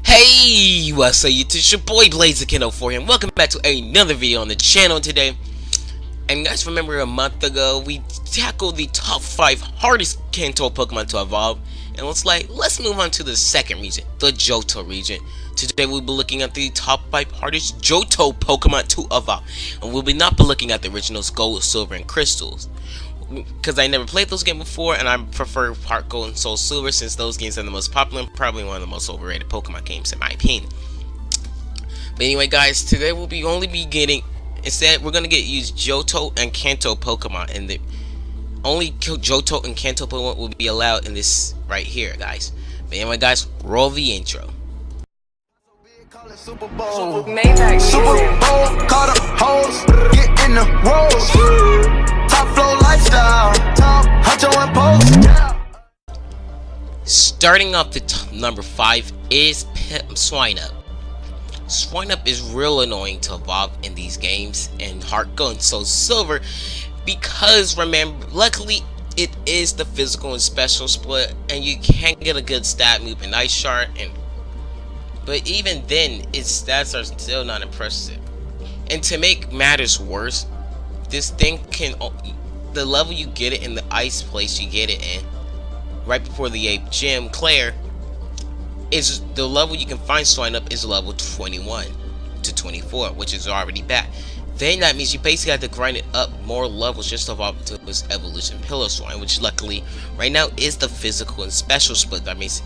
Hey, what's up YouTube? It's your boy Blaze4 here, and welcome back to another video on the channel today. And guys, remember a month ago we tackled the top 5 hardest Kanto Pokemon to evolve, and let's move on to the second region, the Johto region. Today we'll be looking at the top 5 hardest Johto Pokemon to evolve, and we'll not be looking at the originals Gold, Silver, and Crystals, because I never played those games before, and I prefer Heart Gold and Soul Silver since those games are the most popular and probably one of the most overrated Pokemon games in my opinion. But anyway guys, today we'll be getting, instead we're going to use Johto and Kanto Pokemon, and the only Johto and Kanto Pokemon will be allowed in this right here guys. But anyway guys, roll the intro. Super Bowl, caught up hoes, get in the rolls, top flow lifestyle, Huncho and post. Starting off the number 5 is Swinub. Swinub is real annoying to evolve in these games in Heart Gold and Soul Silver because remember, luckily it is the physical and special split, and you can get a good stat move in Ice Shard, but even then, its stats are still not impressive. And to make matters worse, this thing the level you get it in the ice place you get it in, right before the Ape Gym, Claire, is the level you can find Swinub is level 21 to 24, which is already bad. Then that means you basically have to grind it up more levels just to evolve to its evolution Piloswine, which luckily right now is the physical and special split. That means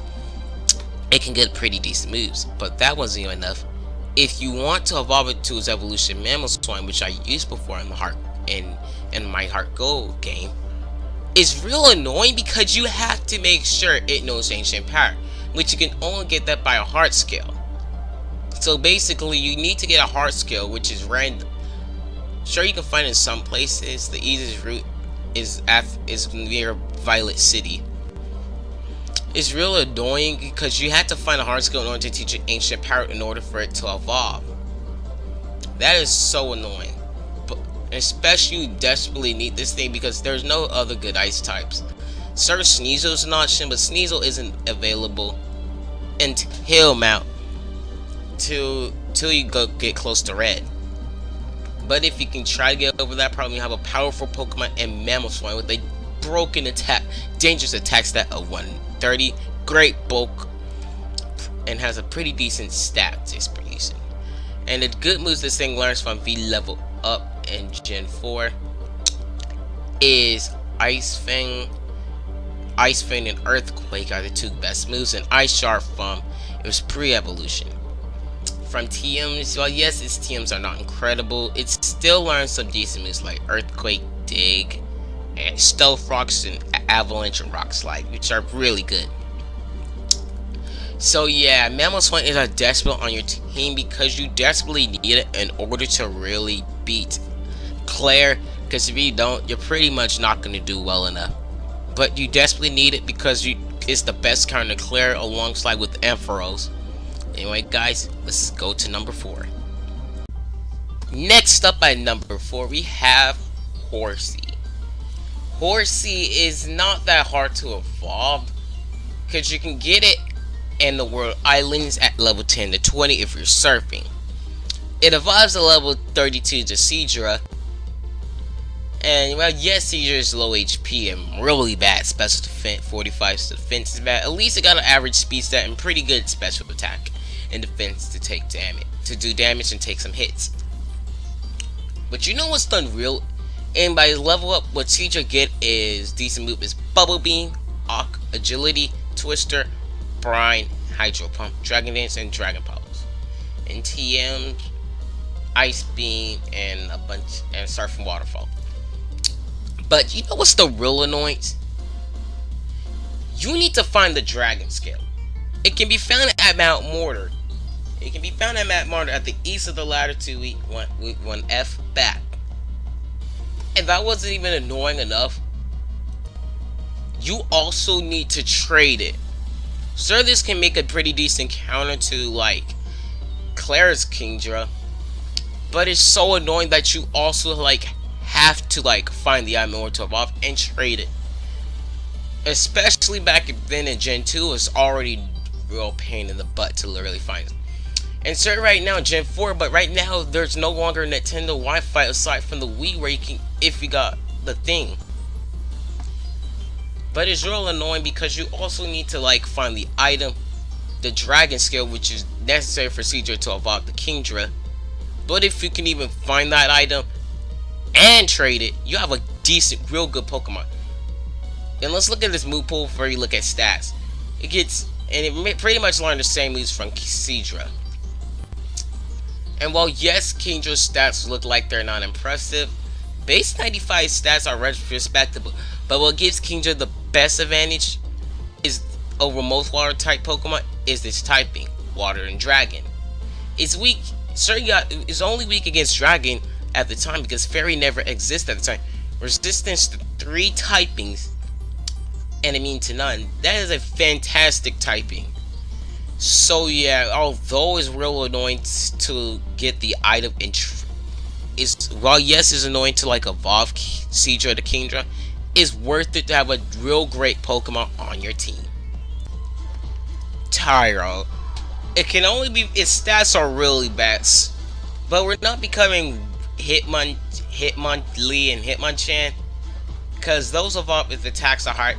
it can get pretty decent moves, but that wasn't even enough. If you want to evolve it to its evolution Mamoswine, which I used before in the in my Heart Gold game, it's real annoying because you have to make sure it knows Ancient Power, which you can only get that by a heart scale. So basically you need to get a heart scale, which is random. Sure, you can find it in some places. The easiest route is near Violet City. It's real annoying because you have to find a hard skill in order to teach it Ancient Power in order for it to evolve. That is so annoying. But especially you desperately need this thing because there's no other good ice types. Sir, Sneasel is an option, but Sneasel isn't available until till you get close to Red. But if you can try to get over that problem, you have a powerful Pokemon and Mamoswine with a broken attack, dangerous attack stat of 130, great bulk, and has a pretty decent stat distribution. And the good moves this thing learns from V level up in Gen 4 is Ice Fang and Earthquake are the two best moves, and Ice Shard from its pre-evolution. From TMs, well yes, its TMs are not incredible, it still learns some decent moves like Earthquake, Dig, and Stealth Rocks and Avalanche and Rock Slide, which are really good. So yeah, Mamoswine is a desperate on your team because you desperately need it in order to really beat Claire, because if you don't, you're pretty much not going to do well enough. But you desperately need it because it's the best kind of Claire alongside with Ampharos. Anyway guys, let's go to number 4. Next up at number 4 we have Horsey. Horsey is not that hard to evolve because you can get it in the World Islands at level 10 to 20 if you're surfing. It evolves at level 32 to Seadra, and well yes, Seadra is low HP and really bad special defense. 45 defense is bad. At least it got an average speed stat and pretty good special attack and defense to take damage, to do damage and take some hits. But you know what's done real? And by level up, what Seadra get is decent move is Bubble Beam, Arc, Agility, Twister, Brine, Hydro Pump, Dragon Dance, and Dragon Pulse. And TM, Ice Beam, and a bunch, and Surf and Waterfall. But you know what's the real annoyance? You need to find the Dragon Scale. It can be found at Mount Mortar. It can be found at Mount Mortar at the east of the ladder to week 1F back. And that wasn't even annoying enough, you also need to trade it. Sure, this can make a pretty decent counter to like Claire's Kingdra, but it's so annoying that you also like have to like find the item in order to evolve and trade it. Especially back then in Gen 2, it's already real pain in the butt to literally find it. And so right now, Gen 4, but right now there's no longer Nintendo Wi-Fi aside from the Wii where you can, if you got the thing. But it's real annoying because you also need to like find the item, the dragon skill, which is necessary for Caesar to evolve the Kingdra. But if you can even find that item and trade it, you have a decent, real good Pokemon. And let's look at this move pool before you look at stats. It pretty much learned the same moves from Caesar. And while yes, Kingdra's stats look like they're not impressive, base 95 stats are respectable. But what gives Kingdra the best advantage is over most water type Pokemon is this typing, water and dragon. It's weak. It's only weak against dragon at the time because fairy never existed at the time. Resistance to 3 typings and immune to none. That is a fantastic typing. So yeah, although it's real annoying to get the item while yes, it's annoying to like evolve Caesar to Kingdra, it's worth it to have a real great Pokemon on your team. Tyro. It can only be, its stats are really bad, but we're not becoming Hitmonlee and Hitmonchan because those evolve if attacks are hard.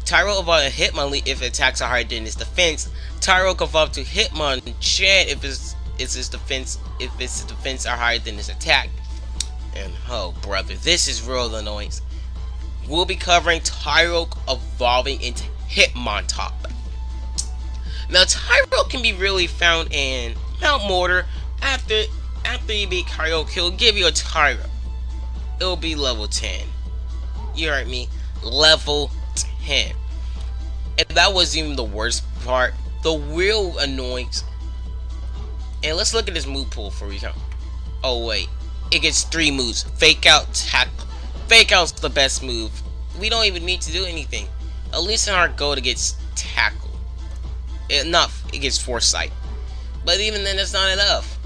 Tyro evolve to Hitmonlee if attacks are higher than its defense. Tyro can evolve to Hitmonchan if its defense are higher than its attack. And oh brother, this is real annoying. We'll be covering Tyro evolving into Hitmontop. Now Tyro can be really found in Mount Mortar. After you beat Kyogre, he'll give you a Tyro. It'll be level 10. You heard me? Level 10. And that wasn't even the worst part. The real annoyance. And let's look at this move pool for recount. Oh wait, it gets 3 moves. Fake out, tackle. Fake out's the best move. We don't even need to do anything. At least in our goal to get tackle. It gets foresight. But even then, that's not enough.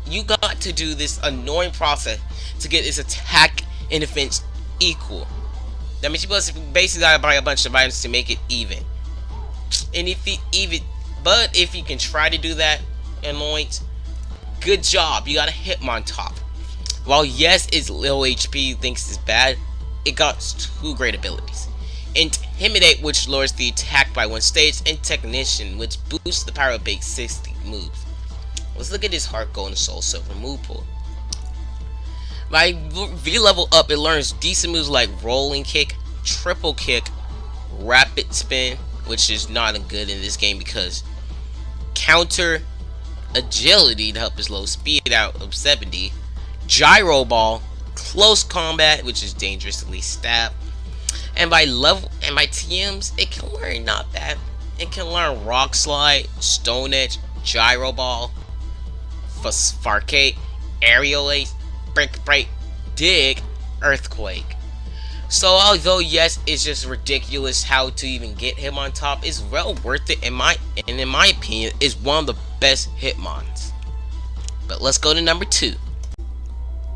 You got to do this annoying process to get its attack and defense equal. That means you basically gotta buy a bunch of items to make it even. And if you can try to do that, annoyance, good job. You got a Hitmontop. While yes, its low HP thinks it's bad, it got 2 great abilities. Intimidate, which lowers the attack by 1 stage, and Technician, which boosts the power of base 60 moves. Let's look at this Heart Gold and Soul Silver move pool. By V-level up, it learns decent moves like Rolling Kick, Triple Kick, Rapid Spin, which is not good in this game because Counter Agility to help its low speed out of 70, Gyro Ball, Close Combat, which is dangerously stab, and by TMs, it can learn not bad. It can learn Rock Slide, Stone Edge, Gyro Ball, Farcate, Aerial Ace, Brick Break, Dig, Earthquake. So although yes, it's just ridiculous how to even get him on top, it's well worth it in my opinion, is one of the best Hitmons. But let's go to number 2.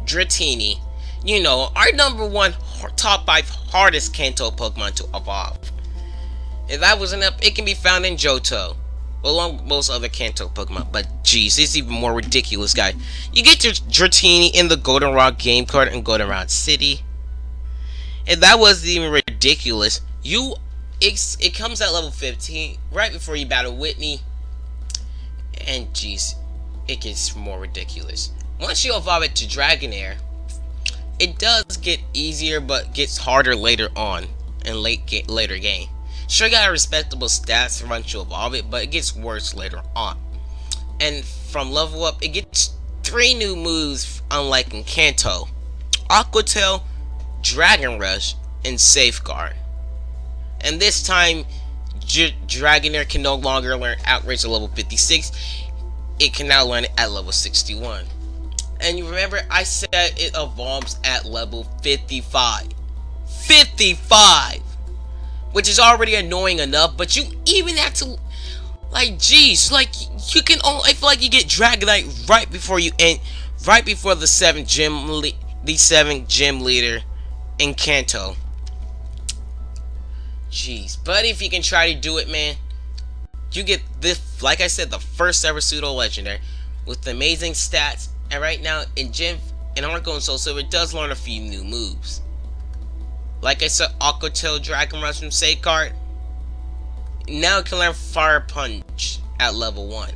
Dratini. You know, our number 1 top 5 hardest Kanto Pokemon to evolve. If that wasn't up, it can be found in Johto, along with most other Kanto Pokemon. But geez, it's even more ridiculous, guy. You get your Dratini in the Goldenrod game card in Goldenrod City. And that wasn't even ridiculous. It comes at level 15 right before you battle Whitney. And geez, it gets more ridiculous. Once you evolve it to Dragonair, it does get easier, but gets harder later on in later game. Sure, you got respectable stats once you evolve it, but it gets worse later on. And from level up, it gets 3 new moves, unlike in Kanto: Aqua Tail, Dragon Rush, and Safeguard. And this time, Dragonair can no longer learn Outrage at level 56. It can now learn it at level 61. And you remember I said it evolves at level 55. 55! Which is already annoying enough, but you even have to, like, geez, like, you can only, I feel like you get Dragonite right before you end, right before the 7th gym leader in Kanto. Jeez, but if you can try to do it, man, You get this, like I said, the first ever pseudo legendary with amazing stats. And right now in Gym and Heart Gold and Soul Silver, it does learn a few new moves. Like I said, Aqua Tail Dragon Rush from Say card. Now it can learn Fire Punch at level 1,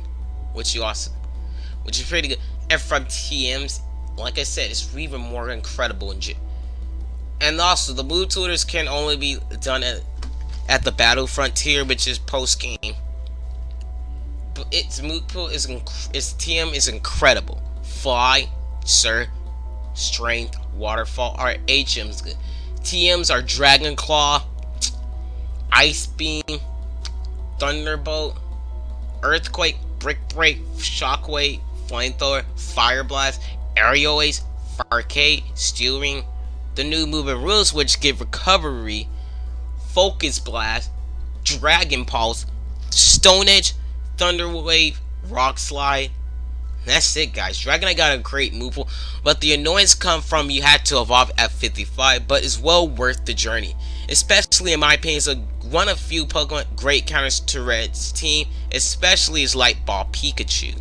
which is pretty good. And from TMs, like I said, it's even more incredible in Gym. And also, the move tutors can only be done at the Battle Frontier, which is post game. But its move pool its TM is incredible. Fly, Surf, Strength, Waterfall are HMs good. TMs are Dragon Claw, Ice Beam, Thunderbolt, Earthquake, Brick Break, Shockwave, Flamethrower, Fire Blast, Aerial Ace, Arcade, Steel Ring. The new movement rules which give Recovery, Focus Blast, Dragon Pulse, Stone Edge, Thunder Wave, Rock Slide. That's it, guys. Dragonite got a great move pool, but the annoyance come from you had to evolve at 55, but it's well worth the journey. Especially in my opinion, it's one of few Pokemon great counters to Red's team, especially his Light Ball Pikachu.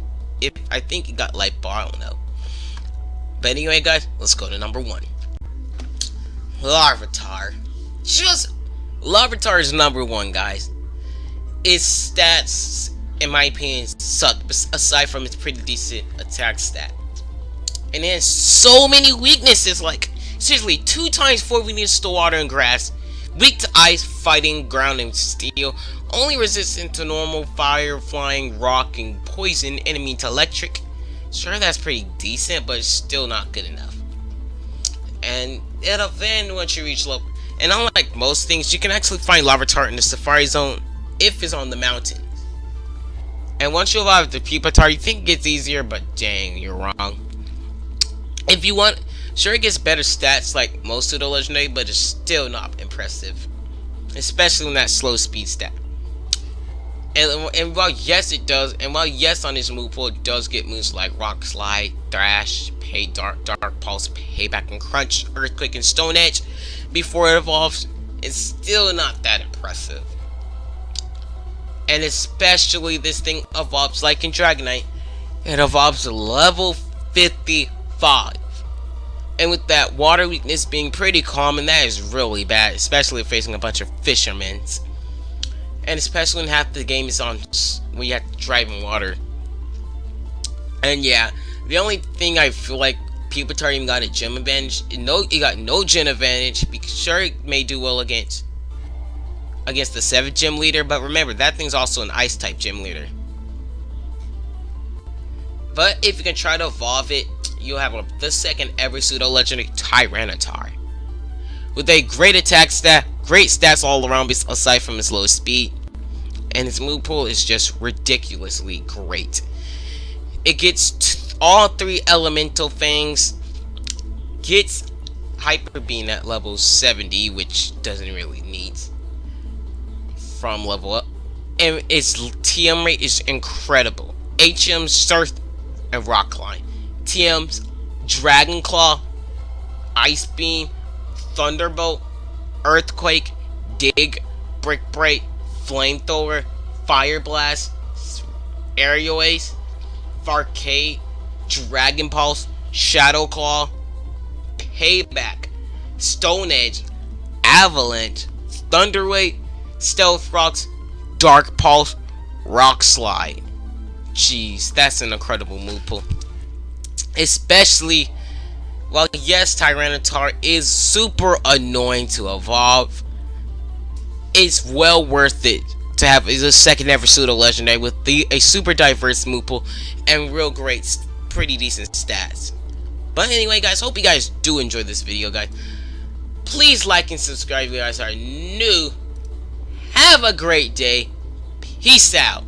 I think he got Light Ball, I don't know. But anyway, guys, let's go to number 1. Larvitar. Larvitar is number 1, guys. Its stats, in my opinion, suck, aside from its pretty decent attack stat. And it has so many weaknesses, like, seriously, 2 times 4 weaknesses to water and grass, weak to ice, fighting, ground, and steel, only resistant to normal, fire, flying, rock, and poison, enemy to electric. Sure, that's pretty decent, but it's still not good enough. And it'll then, once you reach level, and unlike most things, you can actually find Larvitar in the Safari Zone if it's on the mountain. And once you evolve the Pupitar, you think it gets easier, but dang, you're wrong. If you want, sure it gets better stats like most of the legendary, but it's still not impressive. Especially in that slow speed stat. And while yes it does, and while yes on his move pool it does get moves like Rock Slide, Thrash, Dark Pulse, Payback and Crunch, Earthquake and Stone Edge before it evolves, it's still not that impressive. And especially this thing evolves like in Dragonite, it evolves to level 55. And with that water weakness being pretty common, that is really bad, especially if facing a bunch of fishermen. And especially when half the game is on when you have to drive in water. And yeah, the only thing I feel like Pupitar even got a gym advantage. It got no gym advantage. Because sure, it may do well against the 7th gym leader, but remember that thing's also an ice type gym leader. But if you can try to evolve it, you'll have the 2nd ever pseudo legendary Tyranitar with a great attack stat, great stats all around aside from its low speed, and its move pool is just ridiculously great. It gets all 3 elemental things, gets Hyper Beam at level 70, which doesn't really need from level up, and its TM rate is incredible. HM, Surf, and Rock Line. TM's Dragon Claw, Ice Beam, Thunderbolt, Earthquake, Dig, Brick Break, Flamethrower, Fire Blast, Aerial Ace, Arcade, Dragon Pulse, Shadow Claw, Payback, Stone Edge, Avalanche, Thunder Wave, Stealth Rocks, Dark Pulse, Rock Slide. Jeez, that's an incredible move pool. Especially, while yes, Tyranitar is super annoying to evolve, it's well worth it to have a 2nd ever pseudo legendary with a super diverse move pool and real great, pretty decent stats. But anyway, guys, hope you guys do enjoy this video, guys. Please like and subscribe if you guys are new. Have a great day. Peace out.